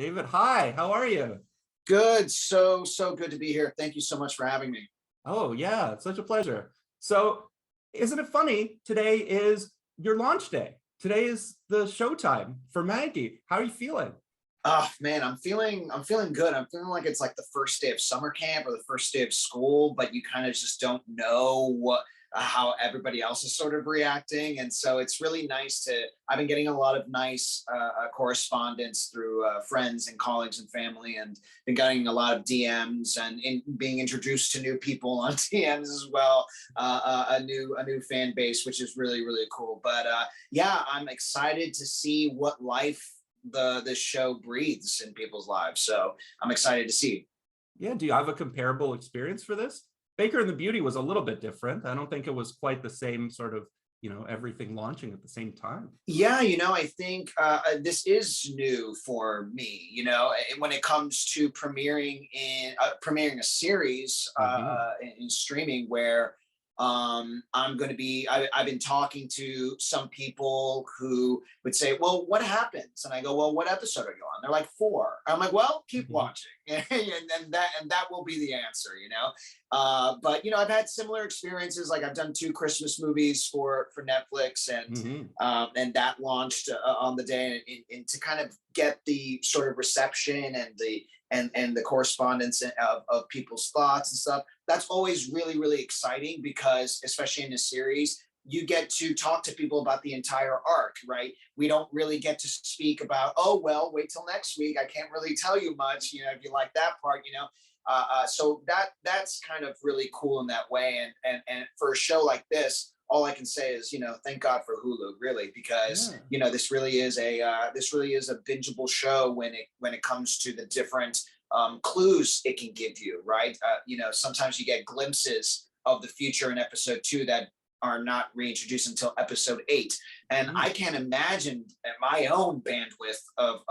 David, hi, how are you? Good. So good to be here. Thank you so much for having me. Oh, yeah, it's such a pleasure. So, isn't it funny? Today is your launch day. Today is the showtime for Maggie. How are you feeling? Oh man, I'm feeling good. I'm feeling like it's like the first day of summer camp or the first day of school, but you kind of just don't know how everybody else is sort of reacting. And so it's really nice to I've been getting a lot of nice correspondence through friends and colleagues and family, and been getting a lot of DMs and being introduced to new people on DMs as well. A new fan base, which is really cool. But yeah, I'm excited to see what life this show breathes in people's lives. So I'm excited to see. Yeah, do you have a comparable experience for this? Baker and the Beauty was a little bit different. I don't think it was quite the same sort of, everything launching at the same time. Yeah, I think this is new for me. When it comes to premiering a series Hmm. in streaming, where I'm going to be. I've been talking to some people who would say, "Well, what happens?" And I go, "Well, what episode are you on?" They're like, "4." I'm like, "Well, keep Hmm. watching," and that will be the answer. But I've had similar experiences. Like I've done two Christmas movies for Netflix, Hmm. and that launched on the day, and to kind of get the sort of reception and the correspondence of people's thoughts and stuff. That's always really exciting, because especially in a series, you get to talk to people about the entire arc, right? We don't really get to speak about, oh well, wait till next week, I can't really tell you much, if you like that part. So that's kind of really cool in that way. And for a show like this, all I can say is, thank God for Hulu, really, because Yeah. this really is a bingeable show when it comes to the different clues it can give you, right? Sometimes you get glimpses of the future in episode 2 that are not reintroduced until episode 8, and I Mm. can't imagine my own bandwidth of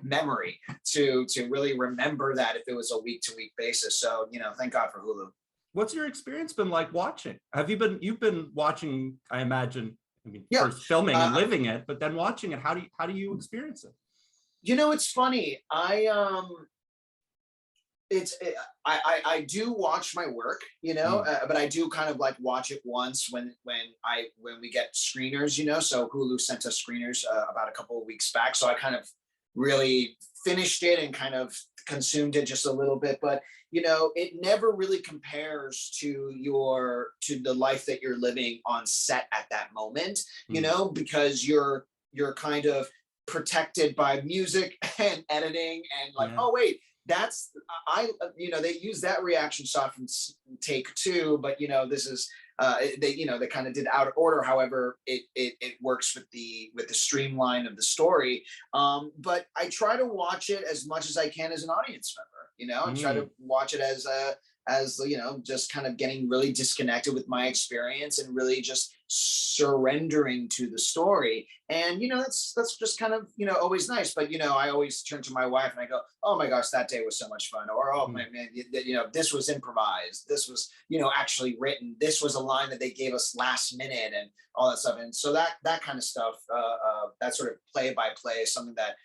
memory to really remember that if it was a week to week basis. So thank God for Hulu. What's your experience been like watching? You've been watching, I imagine, I mean, Yeah. first filming and uh, living it, but then watching it, how do you experience it? it's funny. I do watch my work, Mm. but I do kind of like watch it once when we get screeners. So Hulu sent us screeners about a couple of weeks back, so I kind of really finished it and kind of consumed it just a little bit. But it never really compares to the life that you're living on set at that moment, Mm. because you're kind of protected by music and editing, and like, Yeah. oh wait, that's I they use that reaction shot from take 2, but this is they kind of did out of order. However, it works with the streamline of the story. But I try to watch it as much as I can as an audience member. I try to Mm. watch it as just kind of getting really disconnected with my experience and really just surrendering to the story. And that's just kind of always nice. But I always turn to my wife and I go, oh my gosh, that day was so much fun. Or, oh Mm. man, this was improvised, this was actually written, this was a line that they gave us last minute, and all that stuff. And so that kind of stuff, that sort of play by play, is something that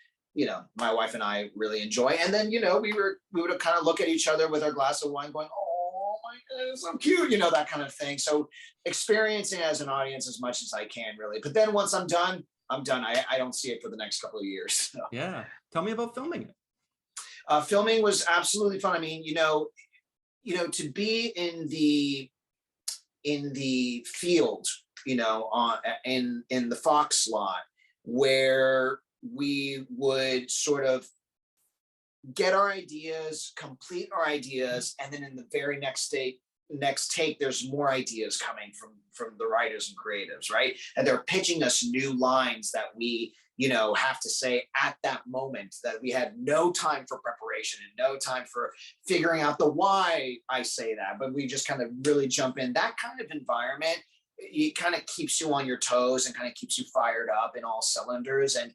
my wife and I really enjoy. And then we would kind of look at each other with our glass of wine, going, "Oh my goodness, so cute," that kind of thing. So experiencing it as an audience as much as I can, really. But then once I'm done, I'm done. I don't see it for the next couple of years. So, Yeah. Tell me about filming it. filming was absolutely fun. I mean, to be in the field, on in the Fox lot, where we would sort of get our ideas, complete our ideas, and then in the very next take, there's more ideas coming from the writers and creatives, right? And they're pitching us new lines that we have to say at that moment, that we had no time for preparation and no time for figuring out the why I say that, but we just kind of really jump in. That kind of environment, it kind of keeps you on your toes and kind of keeps you fired up in all cylinders. And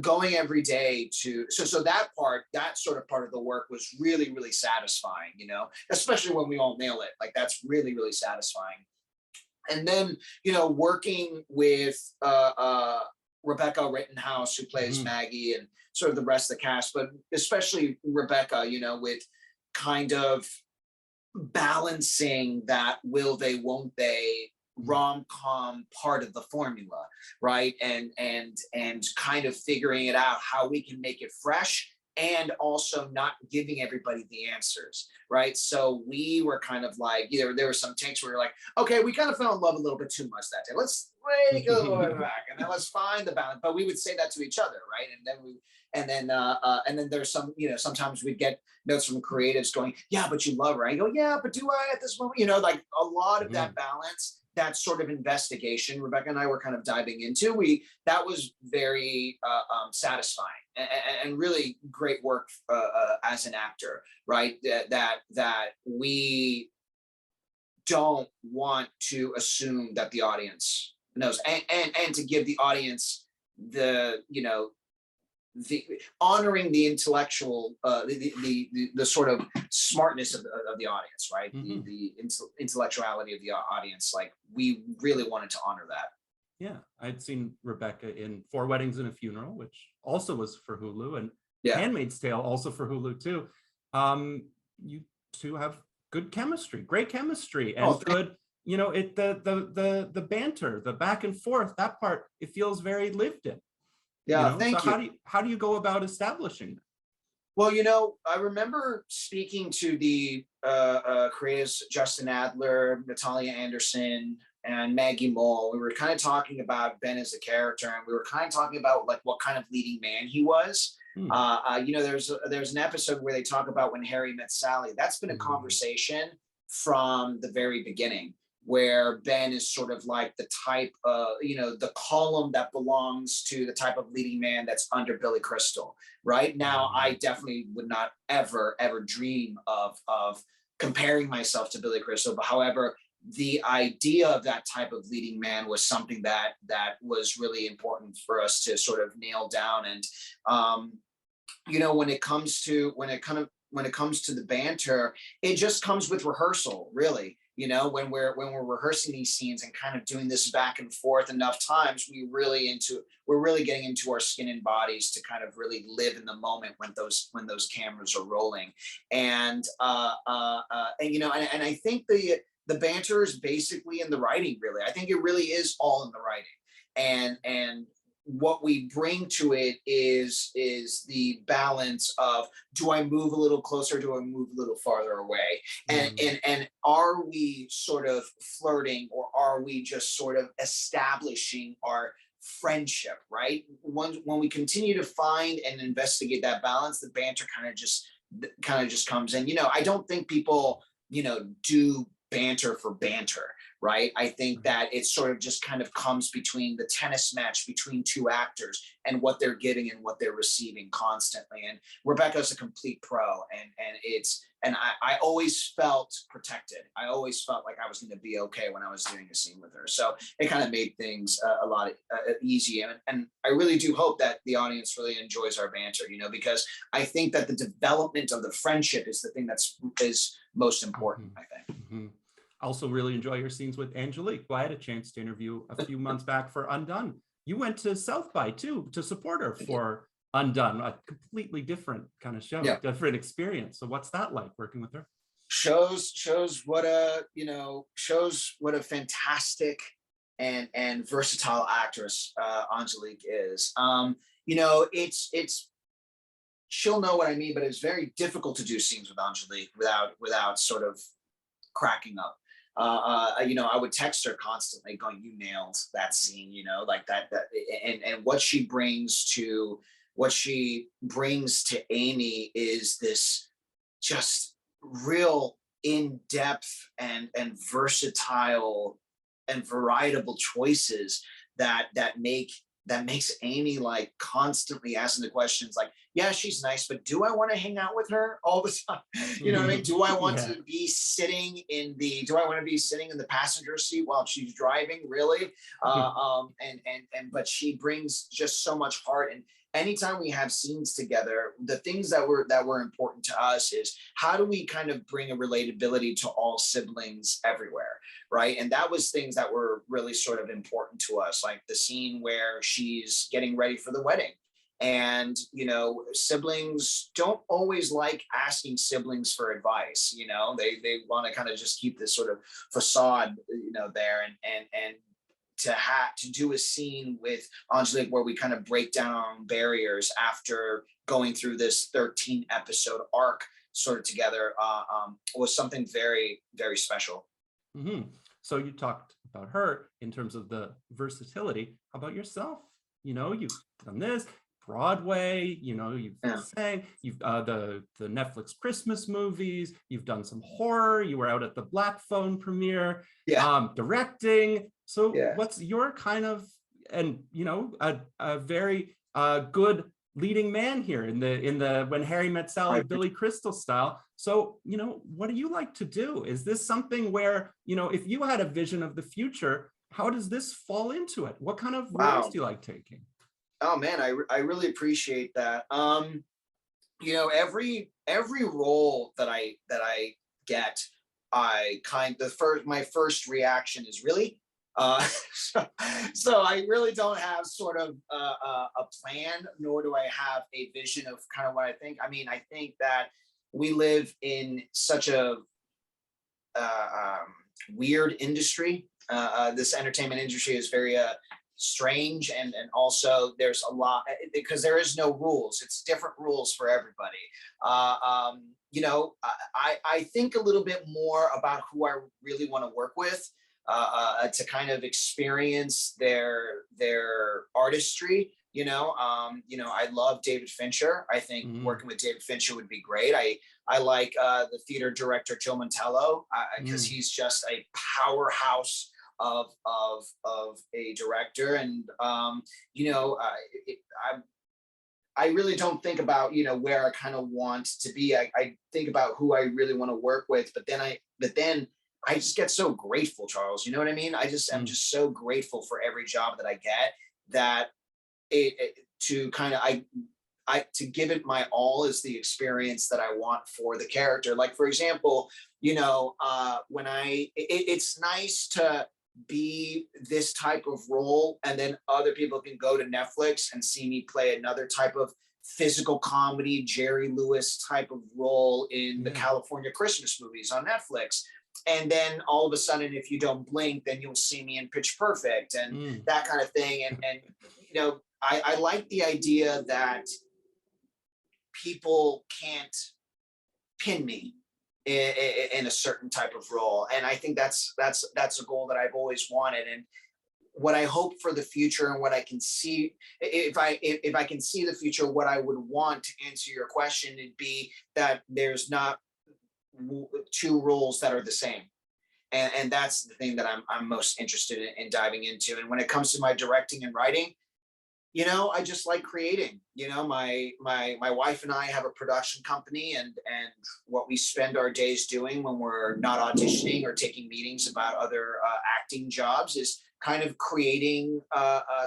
going every day to so that sort of part of the work was really satisfying, especially when we all nail it. Like, that's really satisfying. And then working with Rebecca Rittenhouse, who plays Mhm. Maggie, and sort of the rest of the cast, but especially Rebecca, you know, with kind of balancing that will they, won't they rom-com part of the formula, right? And kind of figuring it out how we can make it fresh and also not giving everybody the answers, right? So we were kind of like, there were some takes where we were like, okay, we kind of fell in love a little bit too much that day. Let's take a little bit back and then let's find the balance. But we would say that to each other, right? And then there's some, you know, sometimes we'd get notes from creatives going, yeah, but you love her. I go, yeah, but do I at this moment? You know, like a lot of that balance, that sort of investigation Rebecca and I were kind of diving into. That was very satisfying and really great work as an actor, right? That we don't want to assume that the audience knows, and to give the audience the, you know, the honoring the intellectual, the sort of smartness of the audience, right? The intellectuality of the audience. Like we really wanted to honor that. Yeah, I'd seen Rebecca in Four Weddings and a Funeral, which also was for Hulu, and Handmaid's Tale also for Hulu too. You two have good chemistry, great chemistry, and good. You know, the banter, the back and forth, that part, it feels very lived in. Yeah, you know? thank so you. How do you go about establishing that? Well, you know, I remember speaking to the creators, Justin Adler, Natalia Anderson, and Maggie Mole. We were kind of talking about Ben as a character, and we were kind of talking about like what kind of leading man he was. You know, there's an episode where they talk about when Harry met Sally. That's been a conversation from the very beginning, where Ben is sort of like the type of, you know, the column that belongs to the type of leading man that's under Billy Crystal. Right now, I definitely would not ever dream of comparing myself to Billy Crystal. But however, the idea of that type of leading man was something that was really important for us to sort of nail down. And you know, when it comes to the banter, it just comes with rehearsal, really. You know, when we're rehearsing these scenes and kind of doing this back and forth enough times, we're really getting into our skin and bodies to kind of really live in the moment when those cameras are rolling. And you know, and I think the banter is basically in the writing, really. I think it really is all in the writing. And what we bring to it is the balance of, do I move a little closer, do I move a little farther away, and are we sort of flirting, or are we just sort of establishing our friendship, right? When we continue to find and investigate that balance, the banter kind of just comes in. You know, I don't think people, you know, do banter for banter, right? I think that it sort of just kind of comes between the tennis match between two actors and what they're getting and what they're receiving constantly. And Rebecca's a complete pro, and I always felt protected. I always felt like I was going to be okay when I was doing a scene with her. So it kind of made things a lot easier. And I really do hope that the audience really enjoys our banter, you know, because I think that the development of the friendship is the thing is most important, I think. I also really enjoy your scenes with Angelique, who I had a chance to interview a few months back for Undone. You went to South by too to support her for Undone, a completely different kind of show, different experience. So what's that like working with her? Shows what a fantastic and versatile actress Angelique is. You know, it's she'll know what I mean, but it's very difficult to do scenes with Angelique without sort of cracking up. You know, I would text her constantly going, you nailed that scene, you know, like that and what she brings to Amy is this just real in-depth and versatile and varietable choices that makes Amy like constantly asking the questions like, yeah, she's nice, but do I want to hang out with her all the time? You know what I mean? Do I want to be sitting in the passenger seat while she's driving? Really? But she brings just so much heart. And anytime we have scenes together, the things that were important to us is, how do we kind of bring a relatability to all siblings everywhere, right? And that was things that were really sort of important to us, like the scene where she's getting ready for the wedding. And, you know, siblings don't always like asking siblings for advice. You know, they want to kind of just keep this sort of facade, you know, there. And to do a scene with Angelique where we kind of break down barriers after going through this 13 episode arc sort of together was something very, very special. Mm-hmm. So you talked about her in terms of the versatility. How about yourself? You know, you've done this, Broadway, you know, you've sang, you've the Netflix Christmas movies, you've done some horror, you were out at the Black Phone premiere, directing. So what's your kind of, and you know, a very good leading man here in the When Harry Met Sally, Billy Crystal style. So, you know, what do you like to do? Is this something where, you know, if you had a vision of the future, how does this fall into it? What kind of roles do you like taking? Oh man, I really appreciate that. You know, every role that I get, my first reaction is really. So I really don't have sort of a plan, nor do I have a vision of kind of what I think. I mean, I think that we live in such a weird industry. This entertainment industry is very strange, and also there's a lot, because there is no rules. It's different rules for everybody. You know, I think a little bit more about who I really want to work with, to kind of experience their artistry. You know, I love David Fincher. I think working with David Fincher would be great. I like the theater director Joe Mantello, because he's just a powerhouse of a director. And you know, I really don't think about, you know, where I kind of want to be. I think about who I really want to work with, but then I just get so grateful, Charles. You know what I mean? I'm just so grateful for every job that I get, that to kind of to give it my all is the experience that I want for the character. Like, for example, you know, when it's nice to be this type of role, and then other people can go to Netflix and see me play another type of physical comedy, Jerry Lewis type of role in the California Christmas movies on Netflix. And then all of a sudden, if you don't blink, then you'll see me in Pitch Perfect and that kind of thing. And you know, I like the idea that people can't pin me in a certain type of role. And I think that's a goal that I've always wanted. And what I hope for the future, and what I can see, if I can see the future, what I would want, to answer your question, would be that there's not two roles that are the same. And that's the thing that I'm most interested in diving into. And when it comes to my directing and writing, you know, I just like creating. You know, my wife and I have a production company, and what we spend our days doing when we're not auditioning or taking meetings about other acting jobs is kind of creating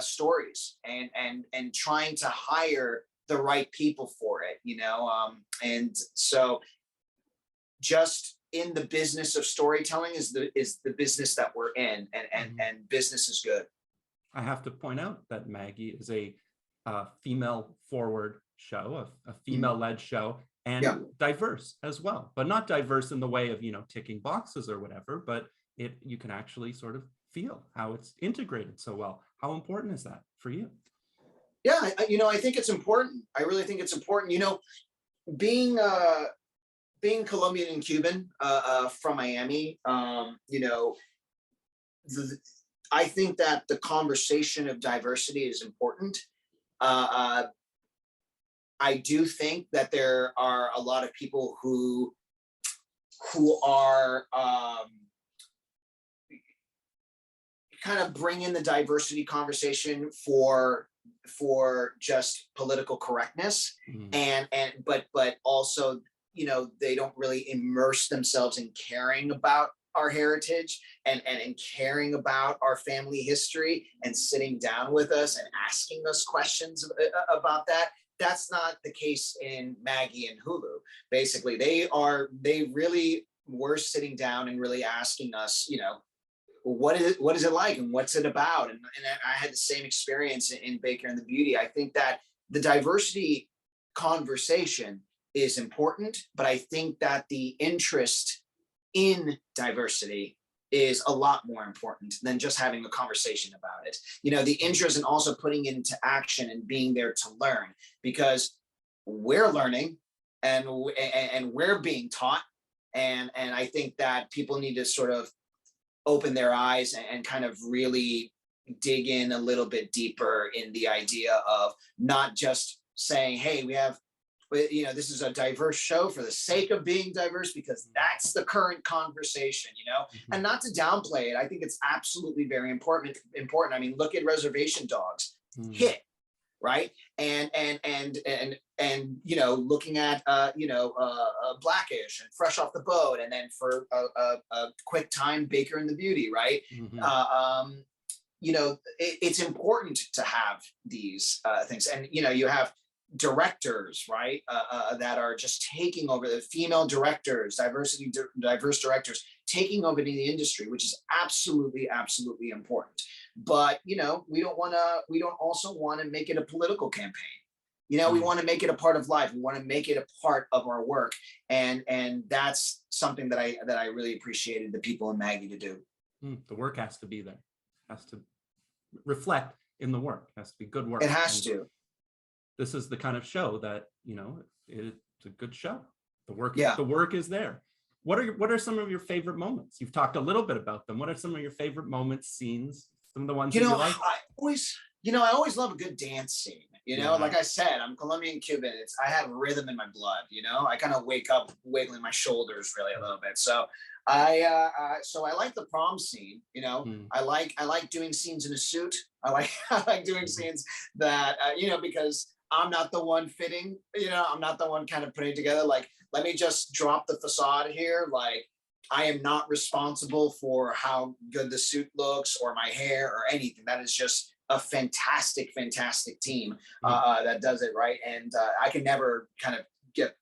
stories and trying to hire the right people for it. You know, and so just in the business of storytelling is the business that we're in, and business is good. I have to point out that Maggie is a female forward show, a female led show, and diverse as well, but not diverse in the way of, you know, ticking boxes or whatever, but you can actually sort of feel how it's integrated so well. How important is that for you? Yeah, you know, I think it's important. I really think it's important. You know, being Colombian and Cuban from Miami, you know, I think that the conversation of diversity is important. I do think that there are a lot of people who are kind of bring in the diversity conversation for just political correctness, but also, you know, they don't really immerse themselves in caring about our heritage and in caring about our family history and sitting down with us and asking us questions about that. That's not the case in Maggie and Hulu. Basically, they really were sitting down and really asking us, you know, what is it like and what's it about? And I had the same experience in Baker and the Beauty. I think that the diversity conversation is important, but I think that the interest in diversity is a lot more important than just having a conversation about it. You know, the interest in also putting it into action and being there to learn, because we're learning and we're being taught. And I think that people need to sort of open their eyes and kind of really dig in a little bit deeper in the idea of not just saying, hey, we have, you know, this is a diverse show for the sake of being diverse, because that's the current conversation, you know, and not to downplay it. I think it's absolutely very important. I mean, look at Reservation Dogs, hit, right? And you know, looking at Blackish and Fresh Off the Boat, and then for a quick time, Baker and the Beauty, right? You know, it's important to have these things, and you know, you have directors, right, that are just taking over, the female directors, diverse directors taking over the industry, which is absolutely important. But you know, we don't also want to make it a political campaign. You know, we want to make it a part of life. We want to make it a part of our work, and that's something that I really appreciated the people in Maggie to do. The work has to be there, has to reflect in the work, it has to be good work. It has to. This is the kind of show that, you know, it's a good show. The work is there. What are some of your favorite moments? You've talked a little bit about them. What are some of your favorite moments, scenes, some of the ones that you like? I always love a good dance scene. You know, like I said, I'm Colombian Cuban. I have rhythm in my blood. You know, I kind of wake up wiggling my shoulders really a little bit. So I like the prom scene. You know, I like doing scenes in a suit. I like doing scenes that you know, because I'm not the one fitting. You know, I'm not the one kind of putting it together. Like, let me just drop the facade here. Like, I am not responsible for how good the suit looks or my hair or anything. That is just a fantastic team that does it, right? And I can never kind of get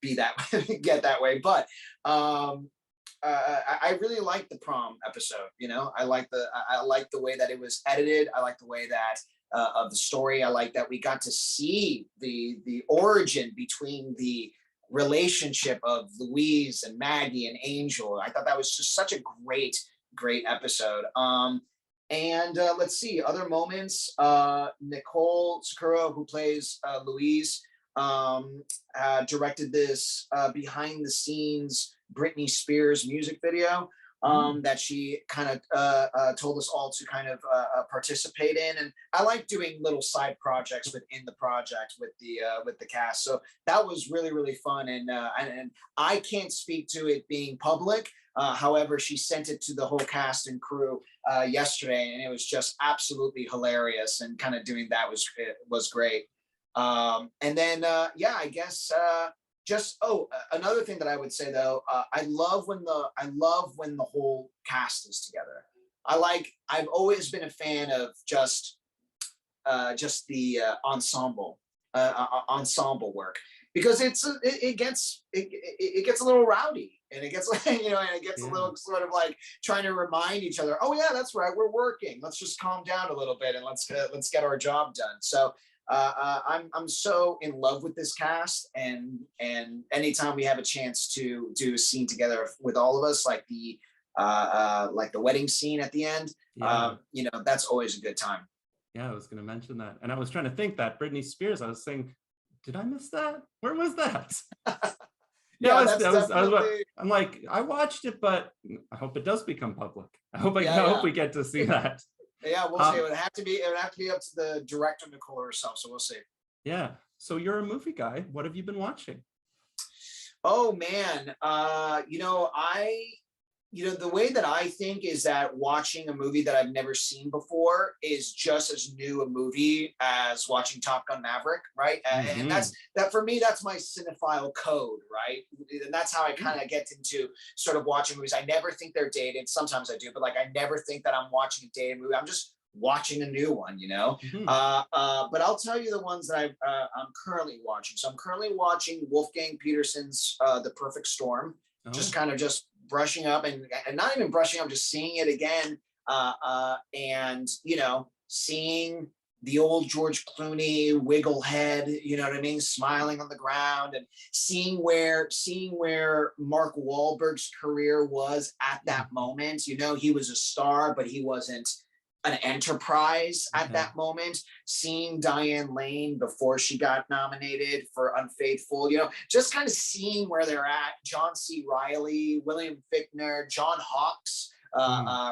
that way, but I really like the prom episode. You know, I like the way that it was edited. I like the way that of the story. I like that we got to see the origin between the relationship of Louise and Maggie and Angel. I thought that was just such a great episode. And let's see, other moments. Nicole Sakura, who plays Louise, directed this behind the scenes Britney Spears music video that she kind of told us all to kind of participate in. And I like doing little side projects within the project with the cast. So that was really fun. And I can't speak to it being public. However, she sent it to the whole cast and crew yesterday, and it was just absolutely hilarious. And kind of doing that was great. And then I guess another thing that I would say though, I love when the whole cast is together. I've always been a fan of just the ensemble work, because it gets a little rowdy, and it gets a little sort of like trying to remind each other, oh yeah, that's right, we're working, let's just calm down a little bit and let's get our job done. So I'm so in love with this cast, and anytime we have a chance to do a scene together with all of us, like the wedding scene at the end, you know, that's always a good time. Yeah, I was going to mention that, and I was trying to think that Britney Spears. I was saying, did I miss that? Where was that? I'm like, I watched it, but I hope it does become public. I hope we get to see that. Yeah, we'll see. It would have to be up to the director, Nicole herself. So we'll see. Yeah. So you're a movie guy. What have you been watching? Oh man, the way that I think is that watching a movie that I've never seen before is just as new a movie as watching Top Gun Maverick, right? And that for me, that's my cinephile code, right? And that's how I kind of get into sort of watching movies. I never think they're dated. Sometimes I do, but like I never think that I'm watching a dated movie. I'm just watching a new one, you know? But I'll tell you the ones that I'm currently watching. So I'm currently watching Wolfgang Petersen's The Perfect Storm, just brushing up and not even brushing up, just seeing it again, and you know, seeing the old George Clooney wiggle head, you know what I mean, smiling on the ground, and seeing where Mark Wahlberg's career was at that moment. You know, he was a star, but he wasn't an enterprise at that moment. Seeing Diane Lane before she got nominated for Unfaithful, you know, just kind of seeing where they're at. John C. Reilly, William Fichtner, John Hawkes,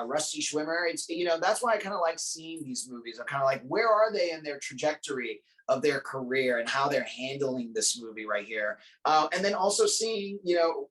Rusty Schwimmer. It's, you know, that's why I kind of like seeing these movies. I'm kind of like, where are they in their trajectory of their career and how they're handling this movie right here. And then also seeing, you know,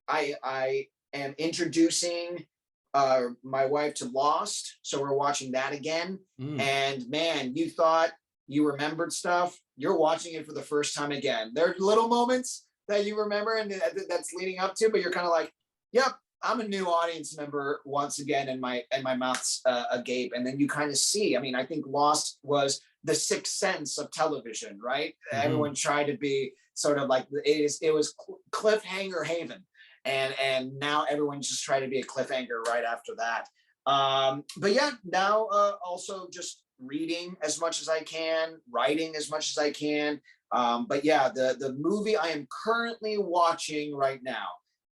I am introducing my wife to Lost, so we're watching that again. And man, you thought you remembered stuff, you're watching it for the first time again. There are little moments that you remember and that's leading up to, but you're kind of like, yep, I'm a new audience member once again, and my mouth's agape. And then you kind of see, I mean, I think Lost was the sixth sense of television, right? Everyone tried to be sort of like, it was cliffhanger haven. And now everyone's just trying to be a cliffhanger right after that. But yeah, now also just reading as much as I can, writing as much as I can. But yeah, the movie I am currently watching right now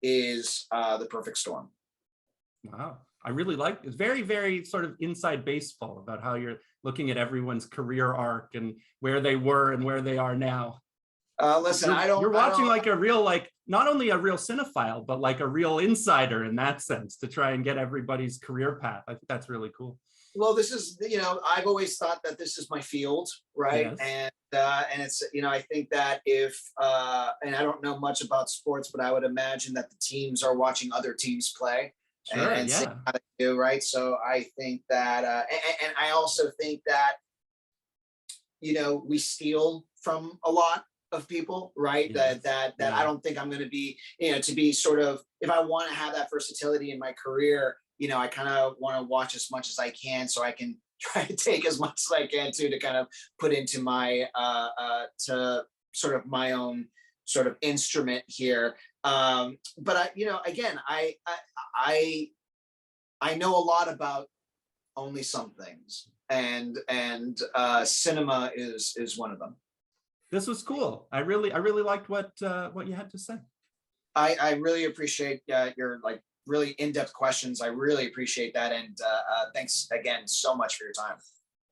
is The Perfect Storm. Wow. I really like it. It's very, very sort of inside baseball about how you're looking at everyone's career arc and where they were and where they are now. Listen, you're watching like a real, like, not only a real cinephile, but like a real insider in that sense, to try and get everybody's career path. I think that's really cool. Well, this is, you know, I've always thought that this is my field, right? Yes. And it's, you know, I think that if, and I don't know much about sports, but I would imagine that the teams are watching other teams play. Sure, and yeah. seeing how they do, right? So I think that, and I also think that, you know, we steal from a lot of people, right? Yes. That I don't think I'm going to be, you know, to be sort of, if I want to have that versatility in my career, you know, I kind of want to watch as much as I can, so I can try to take as much as I can to kind of put into my to sort of my own sort of instrument here. But I, you know, again, I know a lot about only some things, and cinema is one of them. This was cool. I really liked what you had to say. I really appreciate your like really in-depth questions. I really appreciate that, and thanks again so much for your time.